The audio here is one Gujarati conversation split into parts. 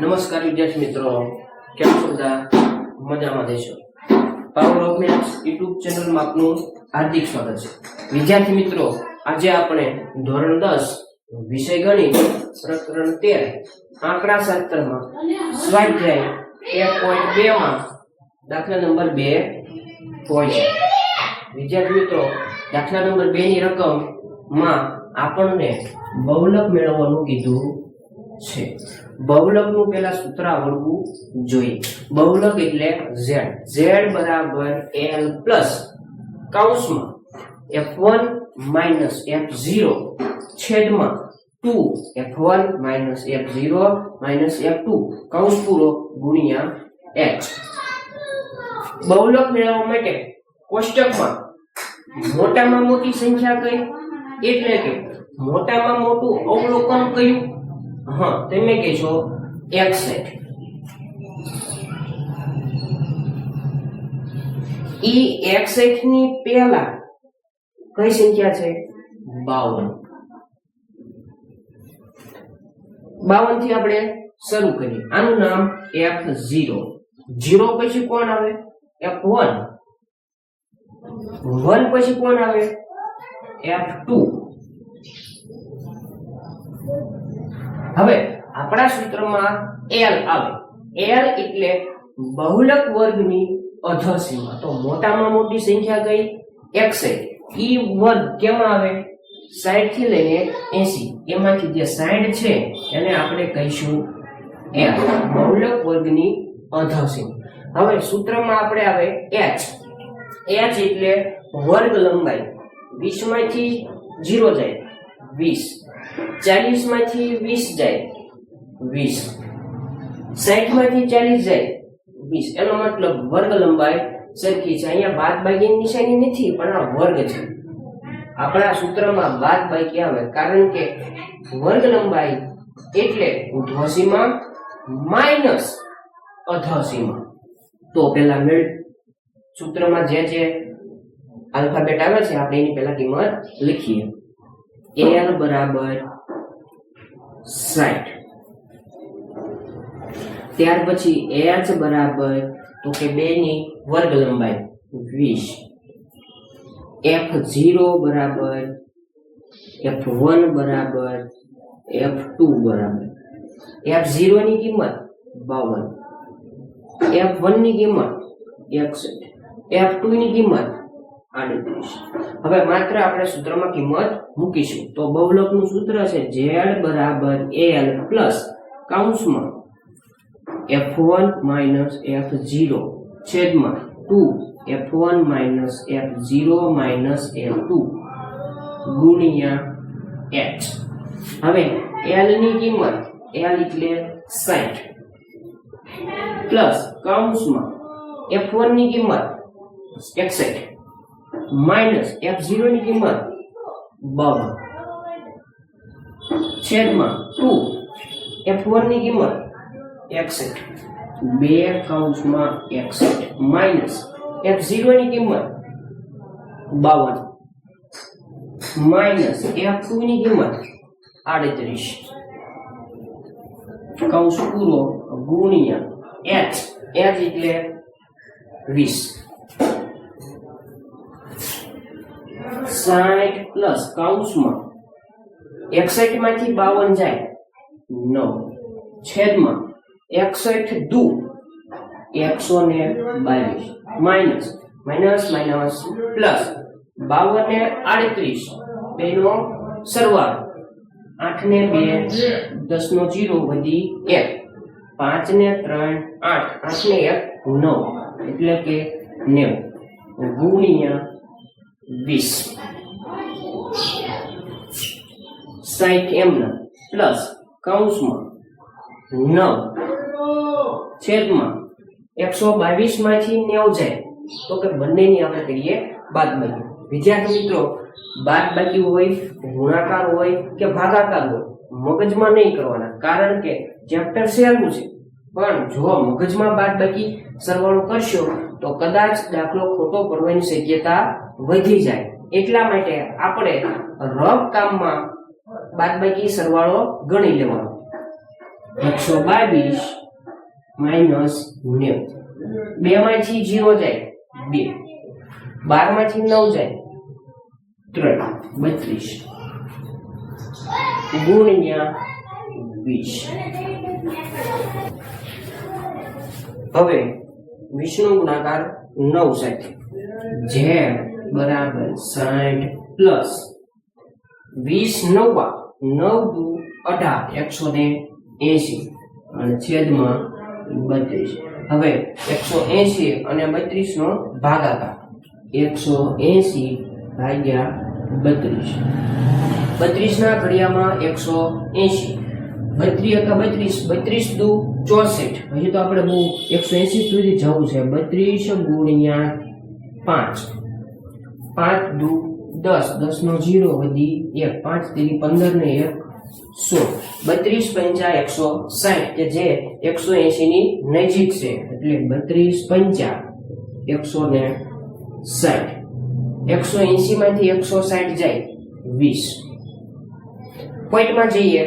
નમસ્કાર વિદ્યાર્થી મિત્રો, કેમ છો બધા? મજામાં દેશો. પાવર ઓફ મેથ્સ યુટ્યુબ ચેનલમાં આપનું હાર્દિક સ્વાગત છે. વિદ્યાર્થી મિત્રો, આજે આપણે ધોરણ 10 વિષય ગણિત પ્રકરણ 13 આંકડાશાસ્ત્રમાં સ્વાધ્યાય 1.2 માં દાખલા નંબર 2 હોય. વિદ્યાર્થી મિત્રો, દાખલા નંબર 2 ની રકમ માં આપણને બહુલક મેળવવાનું કીધું છે. બહુલકનું પહેલા સૂત્ર આવડવું જોઈએ. બહુલક એટલે z બરાબર l પ્લસ કૌંસમાં f1 માઈનસ f0 છેદમાં 2 f1 minus f0 minus f2 કૌંસ પૂરો ગુણ્યા h. બહુલક મેળવવા માટે કોષ્ટકમાં મોટામાં મોટી સંખ્યા કઈ એટલે કે મોટામાં મોટું અવલોકન કયું? તમે કહેશો 61. ઈ 61 ની પહેલા કઈ સંખ્યા છે? 52. 52 થી આપણે શરૂ કરીએ. આનું નામ f0. 0 પછી કોણ આવે? f1. 1 પછી કોણ આવે? f2. હવે આપણા સૂત્રમાં l આવે. l એટલે બહુલક વર્ગની અધસીમા. તો મોટામાં મોટી સંખ્યા કઈ? 61. ઈ વર્ગ કેમાં આવે? 60 થી લઈને 80. એમાંથી જે 60 છે એને આપણે કહીશું l, બહુલક વર્ગની અધસીમા. હવે સૂત્રમાં આપણે આવે h. h એટલે વર્ગ લંબાઈ. 20 માંથી 0 જાય 20, 40 માંથી 20 જાય 20, 60 માંથી 40 જાય 20. એનો મતલબ વર્ગ લંબાઈ સરખી છે. અહીંયા બાદબાકીની નિશાની નથી, પણ આ વર્ગ છે. આપણા સૂત્રમાં બાદબાકી આવે કારણ કે વર્ગ લંબાઈ એટલે ઉર્ધ્વસીમા માઈનસ અધસીમા. તો પહેલા સૂત્રમાં જે આલ્ફાબેટ આવે છે આપણે એની પહેલા કિંમત લખીએ. l બરાબર 60. ત્યાર પછી h બરાબર તો કે 2 ની વર્ગ લંબાઈ 20. f0 બરાબર f1 બરાબર f2 બરાબર. f0 ની કિંમત 52, f1 ની કિંમત 61, f2 ની કિંમત 38. હવે માત્ર આપણે સૂત્રમાં કિંમત મૂકીશું. તો બહુલકનું સૂત્ર છે z બરાબર l પ્લસ કૌંસમાં f1 માઈનસ f0 છેદમાં 2 f1 minus f0 minus f2 ગુણ્યા h. હવે l ની કિંમત l એટલે 60 પ્લસ કૌંસમાં f1 ની કિંમત 61 માઈનસ f0 ની કિંમત 52 છેદમાં 2 f1 ની કિંમત 61 2 કૌંસમાં 61 માઈનસ f0 ની કિંમત 52 માઈનસ f2 ની કિંમત 38 કૌંસ પૂરો ગુણ્યા h. h એટલે 20. 60 પ્લસ કૌંસમાં 61 માંથી 52 જાય 9 છેદમાં 61 દુ 122 માઈનસ માઈનસ માઈનસ પ્લસ 52 ને 38 બેનો સરવાળો 8 ને 2 10 નો 0 વધી 1 5 ને 3 8 8 ને 1 9 એટલે કે 90 ગુણ્યા 20. 60 એમના પ્લસ કૌંસમાં 9 છેદમાં 122 માંથી 90 જાય તો કે બંનેની આપણે કરીએ બાદબાકી. વિદ્યાર્થી મિત્રો, બાદબાકી હોય, ગુણાકાર હોય કે ભાગાકાર હોય મગજમાં નહીં કરવાના, કારણ કે ચેપ્ટર સહેલું છે. પણ જો મગજમાં બાદબાકી સરવાળો કરશો તો કદાચ દાખલો ખોટો પડવાની શક્યતા વધી જાય. એટલા માટે આપણે રફ કામમાં બાદબાકી સરવાળો ગણી લેવાનો. 122 માઇનસ 90. 2 માંથી 0 જાય 2, 12 માંથી 9 જાય 3, 32 ગુણ્યા 20. હવે 20 નો ગુણાકાર 9 સાથે z બરાબર 60 પ્લસ 20 9 દુ 18 180 અને છેદમાં 32. હવે 180 અને 32 નો ભાગાકાર 180 ભાગ્યા 32. 32 ના ઘડિયામાં 180, 32 દુ 64. હજી તો આપણે બહુ 180 સુધી જવું છે. 32 ગુણ્યા 5, 5 દુ 10, 10 નો 0 વધી 1, 5 તેરી 15 ને 1 16. 32 પંચા 160 કે જે 180 ની નજીક છે, એટલે 32 પંચા 160. 180 માંથી 160 જાય 20. પોઈન્ટમાં જઈએ.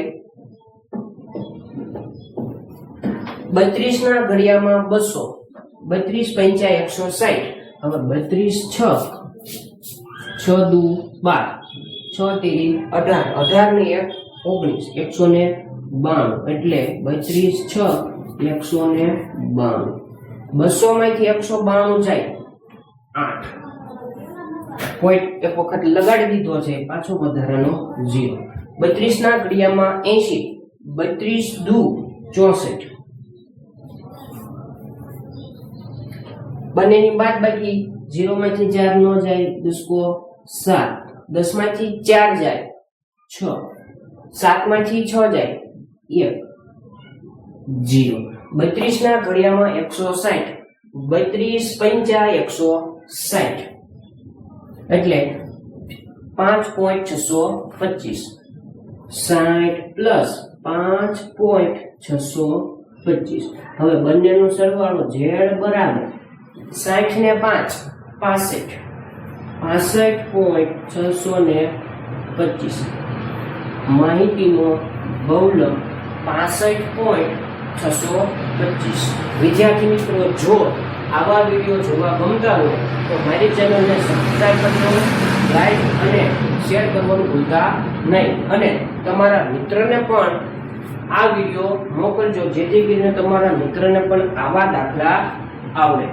32 ના ઘડિયામાં 200, 32 પંચા 160. હવે 32 6 દુ 12, 6 તેરી 18, 18 ને 1 19, 192. એટલે 32 6 192. 200 માંથી 192 જાય 8. પોઈન્ટ એક વખત લગાડી દીધો છે, પાછો વધારાનો 0. 32 ના ઘડિયામાં 80, 32 દુ 64. બંનેની બાદબાકી 0 માંથી 4 નો જાય 7, 10 માંથી 4 જાય 6, 7 માંથી 6 જાય 1 0. 32 ના ઘડિયામાં 160, 32 પંચા 160 એટલે 5.625. 60 પ્લસ 5.625. હવે બંનેનો સરવાળો z બરાબર 60 ને 5 65, 65.625. માહિતીનો બહુલક 65.625. વિદ્યાર્થી મિત્રો, જો આવા વિડીયો જોવા ગમતા હોય તો મારી ચેનલને સબસ્ક્રાઇબ કરજો, લાઈક અને શેર કરવાનું ભૂલતા નહીં, અને તમારા મિત્રને પણ આ વિડીયો મોકલજો, જેથી કરીને તમારા મિત્રને પણ આવા દાખલા આવડે.